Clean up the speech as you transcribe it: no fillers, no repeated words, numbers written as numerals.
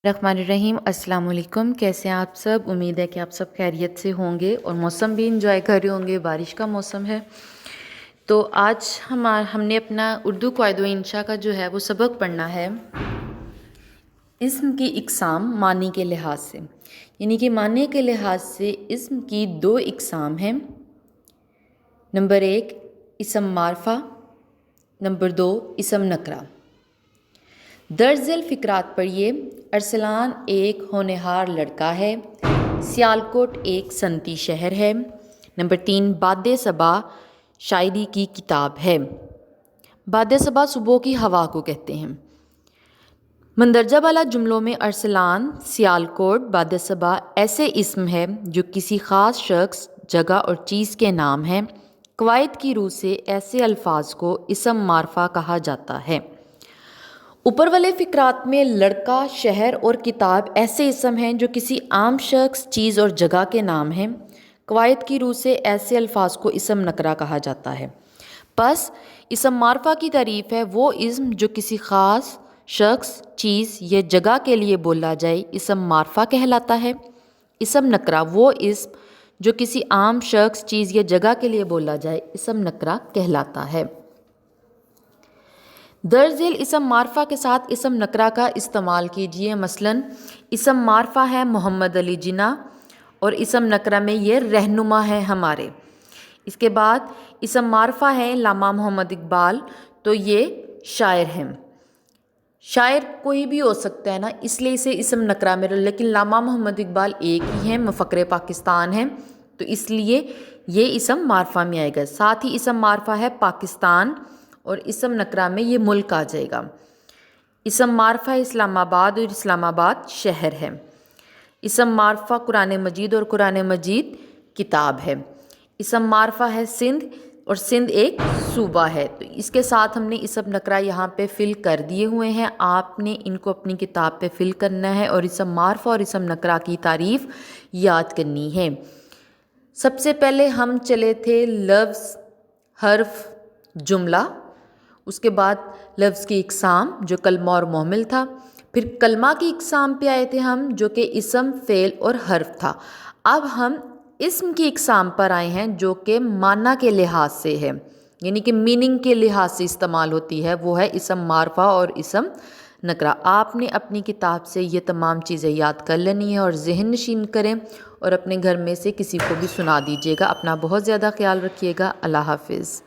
रहीम अस्सलाम वालेकुम। कैसे हैं आप सब? उम्मीद है कि आप सब खैरियत से होंगे और मौसम भी इंजॉय कर रहे होंगे। बारिश का मौसम है। तो आज हमने अपना उर्दू क़वाइद व इंशा का जो है वो सबक पढ़ना है इस्म की इक़साम मानी के लिहाज से। यानी कि मानी के लिहाज से इस्म की दो इक़साम हैं। Number 1 इस्म मारफ़ा, number 2 इस्म नकरा। दर्ज़िल फ़िक्रात पढ़िए। अरसलान एक होनहार लड़का है। सियालकोट एक सनती शहर है। नंबर 3 बादे सबा शायरी की किताब है। बादे सबा सुबह की हवा को कहते हैं। मंदरजा वाला जुमलों में अरसलान, सियालकोट, बादे सबा ऐसे इस्म है जो किसी ख़ास शख्स, जगह और चीज़ के नाम हैं। क़वाइद की रूह से ऐसे अल्फाज को इस्म मारफ़ा कहा जाता है। ऊपर वाले फ़िक्रात में लड़का, शहर और किताब ऐसे इस्म हैं जो किसी आम शख्स, चीज़ और जगह के नाम हैं। क़वाइद की रूह से ऐसे अल्फाज को इस्म नकरा कहा जाता है। बस इस्म मारफ़ा की तारीफ़ है वो इस्म जो किसी ख़ास शख्स, चीज़ या जगह के लिए बोला जाए, इस्म मारफ़ा कहलाता है। इस्म नकरा वो इस्म जो किसी आम शख्स, चीज़ या जगह के लिए बोला जाए, इस्म नकरा कहलाता है। दरअसल इस्म मारफ़ा के साथ इस्म नकरा का इस्तेमाल कीजिए। मसलन इस्म मारफ़ा है मोहम्मद अली जिन्ना और इस्म नकरा में ये रहनुमा है हमारे। इसके बाद इस्म मारफ़ा है लामा मोहम्मद इकबाल, तो ये शायर हैं। शायर कोई भी हो सकता है ना, इसलिए इसे इस्म नकरा में, लेकिन लामा मोहम्मद इकबाल एक ही हैं, मुफ़क्र पाकिस्तान हैं, तो इसलिए ये इस्म मारफ़ा में आएगा। साथ ही इस्म मारफ़ा है पाकिस्तान और इस्म नकरा में ये मुल्क आ जाएगा। इस्म मारफ़ा इस्लामाबाद और इस्लामाबाद शहर है। इस्म मारफ़ा कुरान मजीद और कुरान मजीद किताब है। इस्म मारफ़ा है सिंध और सिंध एक सूबा है। तो इसके साथ हमने इस्म नकरा यहाँ पे फिल कर दिए हुए हैं। आपने इनको अपनी किताब पे फिल करना है और इस्म मारफ़ा और इस्म नकरा की तारीफ़ याद करनी है। सबसे पहले हम चले थे लफ्ज़, हर्फ, जुमला। उसके बाद लफ्ज़ की इक़साम जो कलमा और मोहमिल था। फिर कलमा की इक़साम पे आए थे हम, जो कि इस्म, फ़ेल और हर्फ था। अब हम इस्म की इक़साम पर आए हैं जो कि माना के लिहाज से है, यानी कि मीनिंग के लिहाज से इस्तेमाल होती है। वो है इस्म मारफ़ा और इस्म नकरा। आपने अपनी किताब से ये तमाम चीज़ें याद कर लेनी है और ज़हन नशीन करें और अपने घर में से किसी को भी सुना दीजिएगा। अपना बहुत ज़्यादा ख्याल रखिएगा। अल्लाह हाफ़िज़।